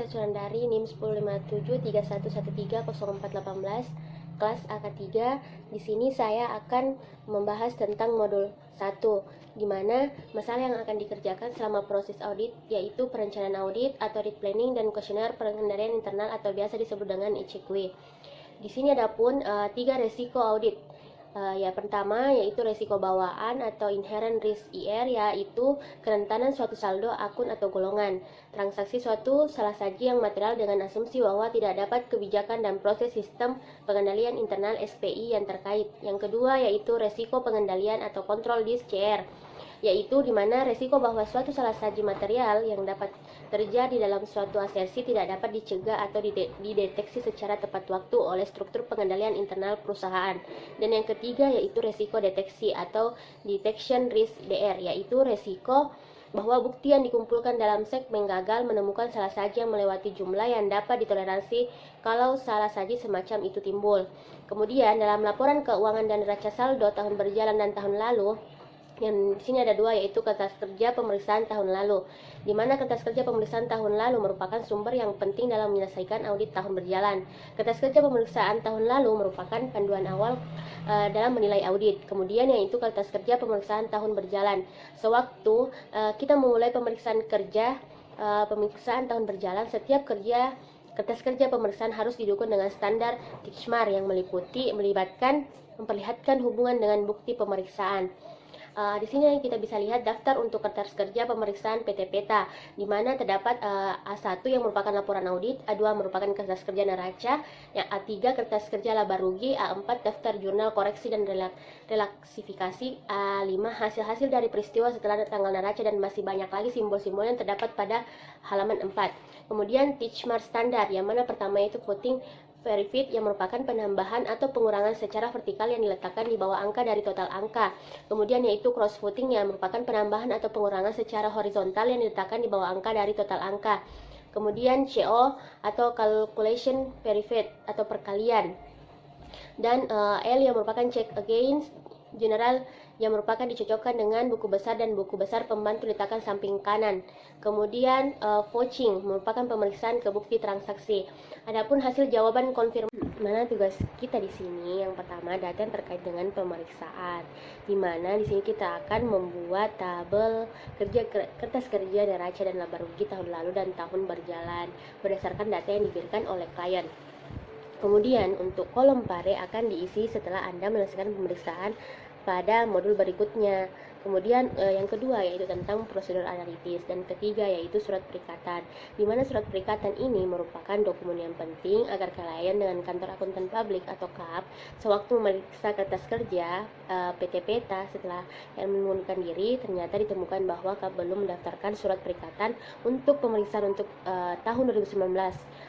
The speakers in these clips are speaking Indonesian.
Sunandari NIM 105731130418 kelas AK3. Di sini saya akan membahas tentang modul 1, di mana masalah yang akan dikerjakan selama proses audit yaitu perencanaan audit atau audit planning dan kuesioner pengendalian internal atau biasa disebut dengan ECQ. Di sini ada pun 3 resiko audit. Ya, pertama yaitu resiko bawaan atau inherent risk IR, yaitu kerentanan suatu saldo, akun atau golongan transaksi suatu salah saji yang material dengan asumsi bahwa tidak dapat kebijakan dan proses sistem pengendalian internal SPI yang terkait. Yang kedua yaitu resiko pengendalian atau kontrol disk CR, yaitu di mana resiko bahwa suatu salah saji material yang dapat terjadi dalam suatu asersi tidak dapat dicegah atau dideteksi secara tepat waktu oleh struktur pengendalian internal perusahaan. Dan yang ketiga yaitu resiko deteksi atau detection risk DR, yaitu resiko bahwa bukti yang dikumpulkan dalam segmen gagal menemukan salah saji yang melewati jumlah yang dapat ditoleransi kalau salah saji semacam itu timbul. Kemudian dalam laporan keuangan dan neraca saldo tahun berjalan dan tahun lalu, yang di sini ada 2 yaitu kertas kerja pemeriksaan tahun lalu, di mana kertas kerja pemeriksaan tahun lalu merupakan sumber yang penting dalam menyelesaikan audit tahun berjalan. Kertas kerja pemeriksaan tahun lalu merupakan panduan awal dalam menilai audit. Kemudian yaitu kertas kerja pemeriksaan tahun berjalan. Sewaktu kita memulai pemeriksaan tahun berjalan, setiap kertas kerja pemeriksaan harus didukung dengan standar TICMAR yang memperlihatkan hubungan dengan bukti pemeriksaan. Di sini kita bisa lihat daftar untuk kertas kerja pemeriksaan PT Peta, di mana terdapat A1 yang merupakan laporan audit, A2 merupakan kertas kerja neraca, yang A3 kertas kerja laba rugi, A4 daftar jurnal koreksi dan relaksifikasi, A5 hasil-hasil dari peristiwa setelah tanggal neraca, dan masih banyak lagi simbol-simbol yang terdapat pada halaman 4. Kemudian TICMAR standar, yang mana pertama itu voting verified yang merupakan penambahan atau pengurangan secara vertikal yang diletakkan di bawah angka dari total angka. Kemudian yaitu cross voting yang merupakan penambahan atau pengurangan secara horizontal yang diletakkan di bawah angka dari total angka. Kemudian CO atau calculation verified atau perkalian. Dan L yang merupakan check against general yang merupakan dicocokkan dengan buku besar dan buku besar pembantu diletakkan samping kanan. Kemudian vouching merupakan pemeriksaan ke bukti transaksi. Adapun hasil jawaban konfirmasi, mana tugas kita di sini yang pertama data yang terkait dengan pemeriksaan, di mana di sini kita akan membuat tabel kertas kerja neraca dan laba rugi tahun lalu dan tahun berjalan berdasarkan data yang diberikan oleh klien. Kemudian untuk kolom pare akan diisi setelah Anda menyelesaikan pemeriksaan pada modul berikutnya. Kemudian yang kedua yaitu tentang prosedur analitis, dan ketiga yaitu surat perikatan, di mana surat perikatan ini merupakan dokumen yang penting agar klien dengan kantor akuntan publik atau KAP sewaktu memeriksa kertas kerja PT Peta setelah yang mengundurkan diri ternyata ditemukan bahwa KAP belum mendaftarkan surat perikatan untuk pemeriksaan untuk tahun 2019.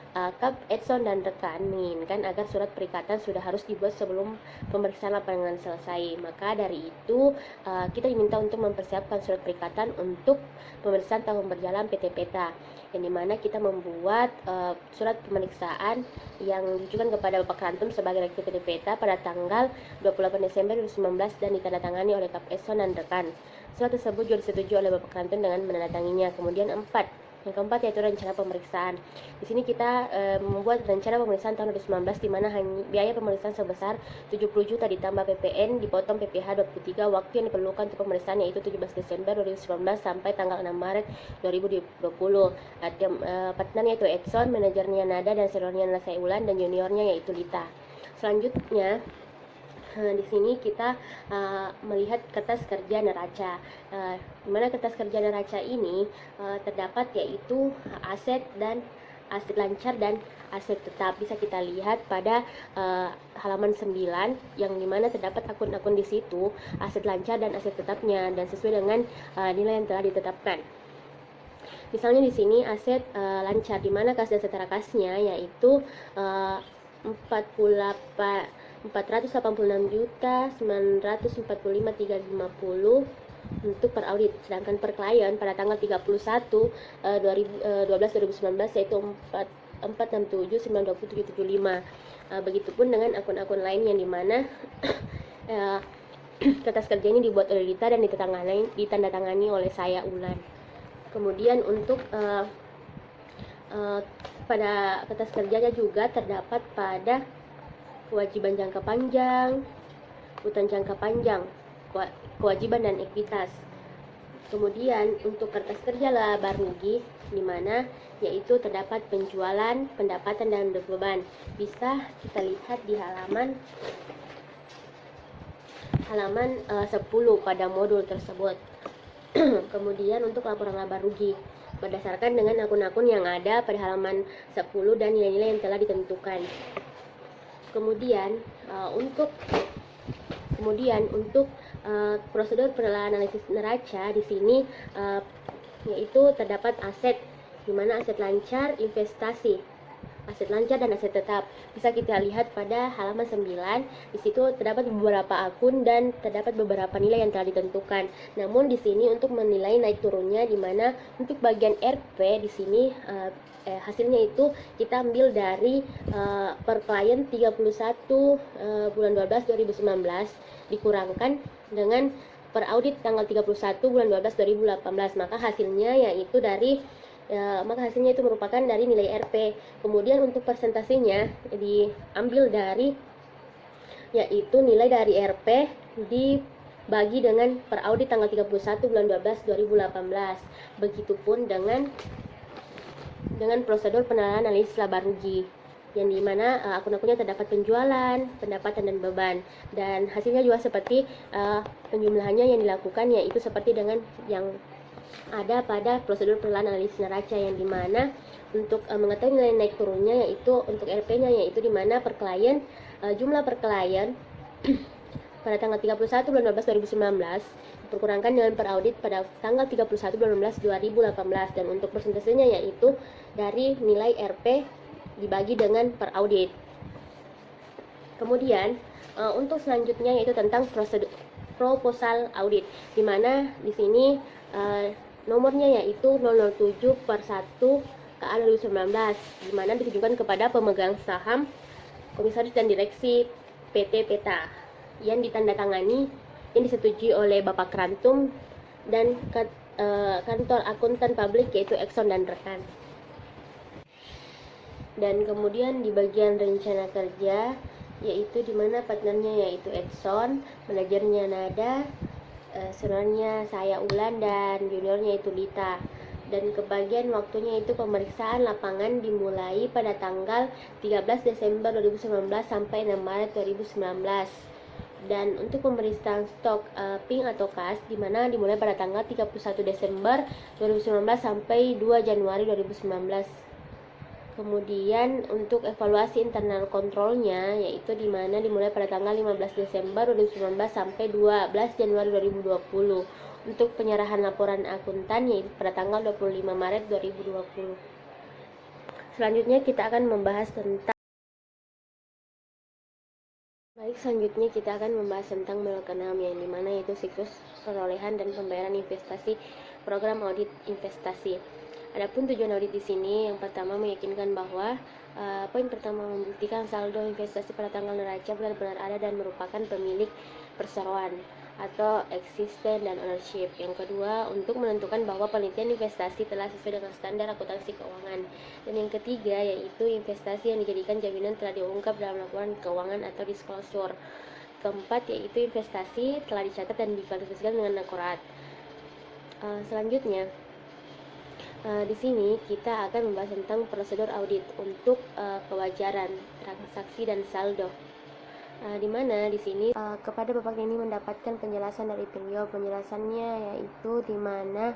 KAP, Edson, dan rekan menginginkan agar surat perikatan sudah harus dibuat sebelum pemeriksaan lapangan selesai. Maka dari itu kita diminta untuk mempersiapkan surat perikatan untuk pemeriksaan tahun berjalan PT Peta, yang dimana kita membuat surat pemeriksaan yang ditujukan kepada Bapak Kantum sebagai Rektor PT Peta pada tanggal 28 Desember 2019 dan ditandatangani oleh KAP, Edson, dan rekan. Surat tersebut juga disetujui oleh Bapak Kantum dengan menandatanginya. Kemudian yang keempat yaitu rencana pemeriksaan. Di sini kita membuat rencana pemeriksaan tahun 2019, di mana biaya pemeriksaan sebesar 70 juta ditambah PPN dipotong PPh 23. Waktu yang diperlukan untuk pemeriksaan yaitu 17 Desember 2019 sampai tanggal 6 Maret 2020. Partnernya yaitu Edson, manajernya Nada, dan seniornya Nasai Ulan, dan juniornya yaitu Lita. Selanjutnya di sini kita melihat kertas kerja neraca, di mana kertas kerja neraca ini terdapat yaitu aset lancar dan aset tetap. Bisa kita lihat pada halaman 9 yang dimana terdapat akun-akun di situ, aset lancar dan aset tetapnya, dan sesuai dengan nilai yang telah ditetapkan. Misalnya di sini aset lancar, di mana kas dan setara kasnya yaitu 486.945.350 untuk per audit, sedangkan per klien pada tanggal 31/12/2019 yaitu 467.927.75. Begitupun dengan akun-akun lain yang dimana kertas kerja ini dibuat oleh Lita dan ditandatangani oleh saya Ulan. Kemudian untuk pada kertas kerjanya juga terdapat pada kewajiban jangka panjang, utang jangka panjang, kewajiban dan ekuitas. Kemudian untuk kertas kerja laba rugi, di mana yaitu terdapat penjualan, pendapatan dan beban. Bisa kita lihat di halaman 10 pada modul tersebut. Kemudian untuk laporan laba rugi berdasarkan dengan akun-akun yang ada pada halaman 10 dan nilai-nilai yang telah ditentukan. Kemudian untuk prosedur penilaian analisis neraca di sini yaitu terdapat aset, di mana aset lancar, investasi, aset lancar dan aset tetap. Bisa kita lihat pada halaman 9. Di situ terdapat beberapa akun dan terdapat beberapa nilai yang telah ditentukan. Namun di sini untuk menilai naik turunnya, di mana untuk bagian RP di sini hasilnya itu kita ambil dari per klien 31 bulan 12 2019 dikurangkan dengan per audit tanggal 31 bulan 12 2018. Maka hasilnya itu merupakan dari nilai RP. Kemudian untuk persentasenya diambil dari yaitu nilai dari RP dibagi dengan per audit tanggal 31 bulan 12 2018. Begitupun dengan prosedur penilaian analisis laba rugi, yang dimana akun-akunnya terdapat penjualan, pendapatan dan beban, dan hasilnya juga seperti penjumlahannya yang dilakukan yaitu seperti dengan yang ada pada prosedur penilaian analisis neraca, yang dimana untuk mengetahui nilai naik turunnya yaitu untuk RP-nya yaitu dimana per klien jumlah per klien pada tanggal 31 bulan 12 2019 diperkurangkan dengan per audit pada tanggal 31 bulan 12 2018, dan untuk persentasenya yaitu dari nilai RP dibagi dengan per audit. Kemudian untuk selanjutnya yaitu tentang proposal audit, di mana di sini nomornya yaitu 007/1 KA 2019, di mana ditujukan kepada pemegang saham, komisaris dan direksi PT Peta, yang ditandatangani yang disetujui oleh Bapak Krantum dan kantor akuntan publik yaitu Exxon dan rekan. Dan kemudian di bagian rencana kerja yaitu dimana partnernya yaitu Exxon, manajernya Nada, seniornya saya Ulan dan juniornya itu Dita. Dan kebagian waktunya itu pemeriksaan lapangan dimulai pada tanggal 13 Desember 2019 sampai 6 Maret 2019. Dan untuk pemeriksaan stok pink atau kas dimana dimulai pada tanggal 31 Desember 2019 sampai 2 Januari 2019. Kemudian untuk evaluasi internal kontrolnya yaitu dimana dimulai pada tanggal 15 Desember 2019 sampai 12 Januari 2020. Untuk penyerahan laporan akuntan yaitu pada tanggal 25 Maret 2020. Selanjutnya kita akan membahas tentang selanjutnya kita akan membahas tentang blok 6, yang dimana yaitu siklus perolehan dan pembayaran investasi program audit investasi. Adapun tujuan audit di sini yang pertama meyakinkan bahwa poin pertama membuktikan saldo investasi pada tanggal neraca benar-benar ada dan merupakan pemilik perseroan atau existence dan ownership. Yang kedua, untuk menentukan bahwa penelitian investasi telah sesuai dengan standar akuntansi keuangan. Dan yang ketiga, yaitu investasi yang dijadikan jaminan telah diungkap dalam laporan keuangan atau disclosure. Keempat, yaitu investasi telah dicatat dan diklasifikasikan dengan akurat. Selanjutnya, di sini kita akan membahas tentang prosedur audit untuk kewajaran, transaksi dan saldo. Di mana di sini kepada Bapak Denny mendapatkan penjelasan dari beliau. Penjelasannya yaitu di mana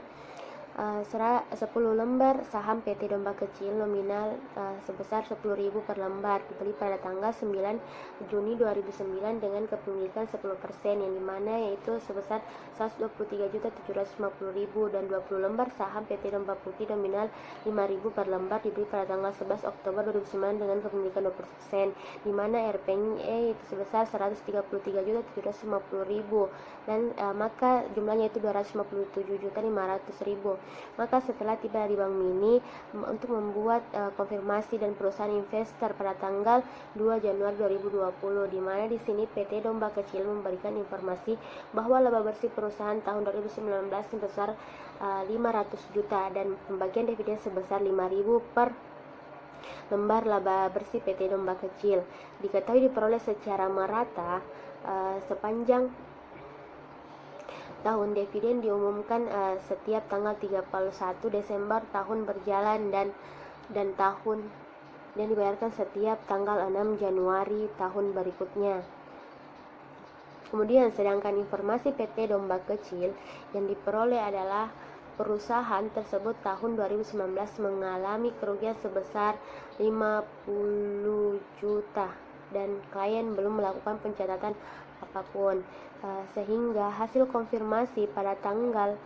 10 lembar saham PT Domba Kecil nominal sebesar 10.000 per lembar dibeli pada tanggal 9 Juni 2009 dengan kepemilikan 10%, yang dimana yaitu sebesar 123.750.000, dan 20 lembar saham PT Domba Putih nominal 5.000 per lembar dibeli pada tanggal 11 Oktober 2009 dengan kepemilikan 20%, dimana RP-nya itu sebesar 133.750.000, dan maka jumlahnya itu 257.500.000. Maka setelah tiba di Bank Mini untuk membuat konfirmasi dan perusahaan investor pada tanggal 2 Januari 2020, di mana di sini PT Domba Kecil memberikan informasi bahwa laba bersih perusahaan tahun 2019 sebesar 500 juta dan pembagian dividen sebesar 5.000 per lembar laba bersih PT Domba Kecil. Diketahui diperoleh secara merata sepanjang tahun. Dividen diumumkan setiap tanggal 31 Desember tahun berjalan dan dibayarkan setiap tanggal 6 Januari tahun berikutnya. Kemudian sedangkan informasi PT Domba Kecil yang diperoleh adalah perusahaan tersebut tahun 2019 mengalami kerugian sebesar 50 juta dan klien belum melakukan pencatatan apapun, sehingga hasil konfirmasi pada tanggal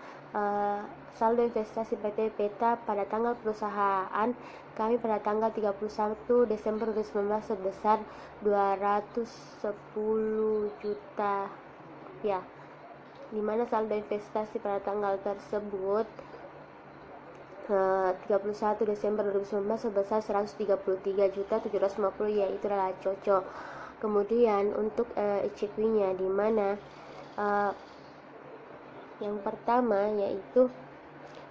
saldo investasi PT Peta pada tanggal perusahaan kami pada tanggal 31 Desember 2019 sebesar 210 juta rupiah, di mana saldo investasi pada tanggal tersebut 31 Desember 2019 sebesar 133.750, yaitu adalah cocok. Kemudian untuk ECQ-nya, di mana yang pertama yaitu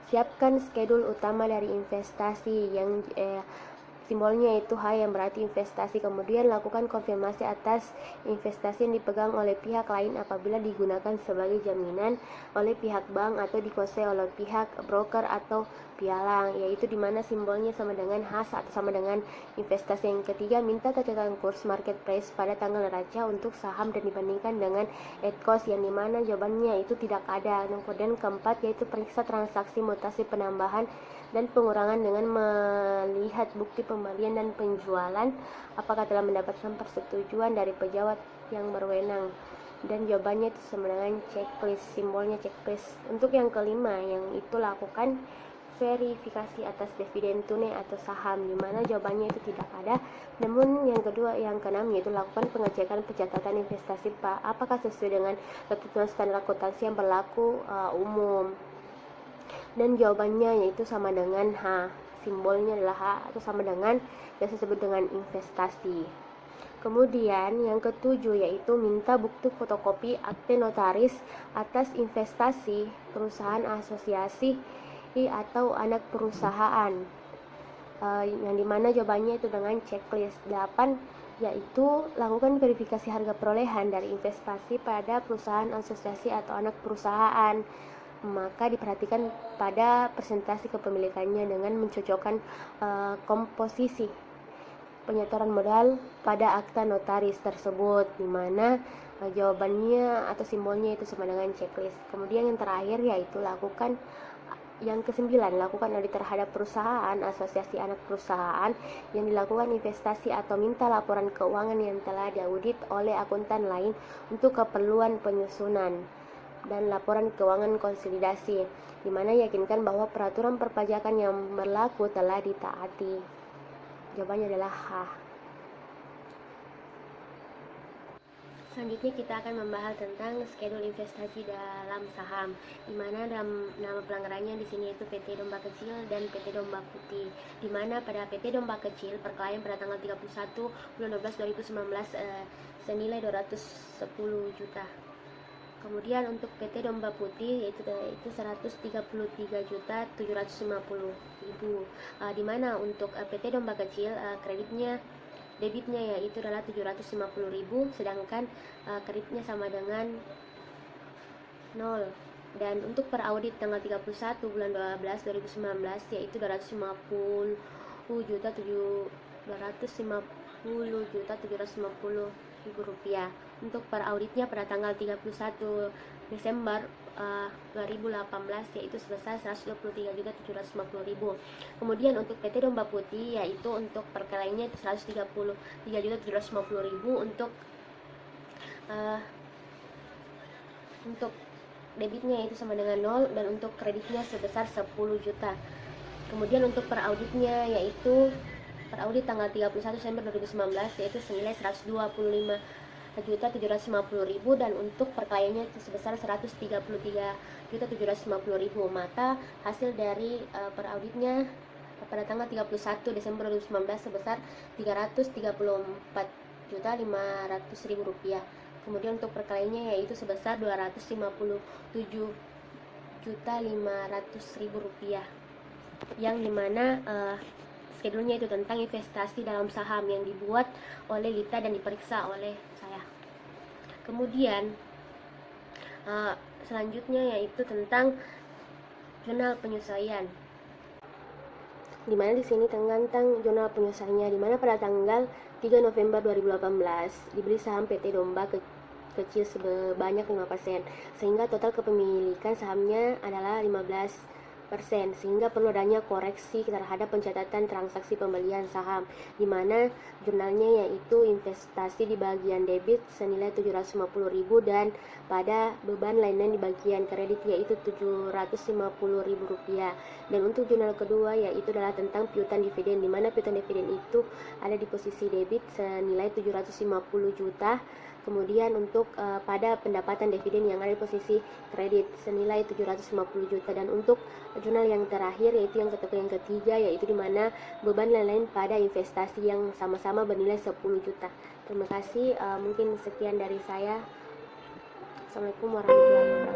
siapkan skedul utama dari investasi yang simbolnya itu H yang berarti investasi. Kemudian lakukan konfirmasi atas investasi yang dipegang oleh pihak lain apabila digunakan sebagai jaminan oleh pihak bank atau dikuasai oleh pihak broker atau pialang, yaitu dimana simbolnya sama dengan H atau sama dengan investasi. Yang ketiga, minta catatan kurs market price pada tanggal neraca untuk saham dan dibandingkan dengan at cost, yang dimana jawabannya itu tidak ada. Kemudian keempat yaitu periksa transaksi mutasi penambahan dan pengurangan dengan melihat bukti pembelian dan penjualan apakah telah mendapatkan persetujuan dari pejabat yang berwenang, dan jawabannya itu sama dengan checklist, simbolnya checklist. Untuk yang kelima yang itu lakukan verifikasi atas dividen tunai atau saham, di mana jawabannya itu tidak ada. Namun yang kedua, yang keenam yaitu lakukan pengecekan pencatatan investasi apakah sesuai dengan ketentuan standar akuntansi yang berlaku umum, dan jawabannya yaitu sama dengan H, simbolnya adalah H atau sama dengan yang disebut dengan investasi. Kemudian yang ketujuh yaitu minta bukti fotokopi akte notaris atas investasi perusahaan asosiasi atau anak perusahaan, yang dimana jawabannya itu dengan checklist. 8 yaitu lakukan verifikasi harga perolehan dari investasi pada perusahaan asosiasi atau anak perusahaan, maka diperhatikan pada presentasi kepemilikannya dengan mencocokkan komposisi penyetoran modal pada akta notaris tersebut, di mana jawabannya atau simbolnya itu sama dengan checklist. Kemudian yang terakhir yaitu lakukan yang kesembilan, lakukan audit terhadap perusahaan asosiasi anak perusahaan yang dilakukan investasi atau minta laporan keuangan yang telah diaudit oleh akuntan lain untuk keperluan penyusunan dan laporan keuangan konsolidasi, di mana yakinkan bahwa peraturan perpajakan yang berlaku telah ditaati. Jawabannya adalah H. Selanjutnya kita akan membahas tentang skedul investasi dalam saham, di mana dalam nama pelanggarannya di sini itu PT Domba Kecil dan PT Domba Putih, di mana pada PT Domba Kecil per klien pada tanggal 31 bulan 12 2019 senilai 210 juta. Kemudian untuk PT Domba Putih yaitu 133.750.000, di mana untuk PT Domba Kecil debitnya yaitu adalah 750.000, sedangkan kreditnya sama dengan 0. Dan untuk per audit tanggal 31 bulan 12 2019 yaitu 250.750.000 rupiah. Untuk per auditnya pada tanggal 31 Desember 2018 yaitu sebesar 123.750.000. Kemudian untuk PT Domba Putih yaitu untuk per kliennya itu 133.750.000 untuk debitnya itu sama dengan 0, dan untuk kreditnya sebesar 10 juta. Kemudian untuk per auditnya yaitu per audit tanggal 31 Desember 2019 yaitu senilai 125 1.750.000 dan untuk perkelahiannya itu sebesar 133.750.000. Maka hasil dari perauditnya pada tanggal 31 Desember 2019 sebesar 334.500.000 rupiah. Kemudian untuk perkelahiannya yaitu sebesar 257.500.000 rupiah, yang dimana schedule-nya itu tentang investasi dalam saham yang dibuat oleh Lita dan diperiksa oleh saya. Kemudian selanjutnya yaitu tentang jurnal penyesuaian, dimana di sini tentang jurnal penyesuaiannya, dimana pada tanggal 3 November 2018 dibeli saham PT Domba kecil sebanyak 5%, sehingga total kepemilikan sahamnya adalah 15%, sehingga perlu adanya koreksi terhadap pencatatan transaksi pembelian saham, di mana jurnalnya yaitu investasi di bagian debit senilai 750.000 dan pada beban lainnya di bagian kredit yaitu 750.000 rupiah. Dan untuk jurnal kedua yaitu adalah tentang piutang dividen, di mana piutang dividen itu ada di posisi debit senilai 750 juta. Kemudian untuk pada pendapatan dividen yang ada di posisi kredit senilai 750 juta. Dan untuk jurnal yang terakhir yaitu yang ketiga yaitu dimana beban lain-lain pada investasi yang sama-sama bernilai 10 juta. Terima kasih, mungkin sekian dari saya. Assalamualaikum warahmatullahi wabarakatuh.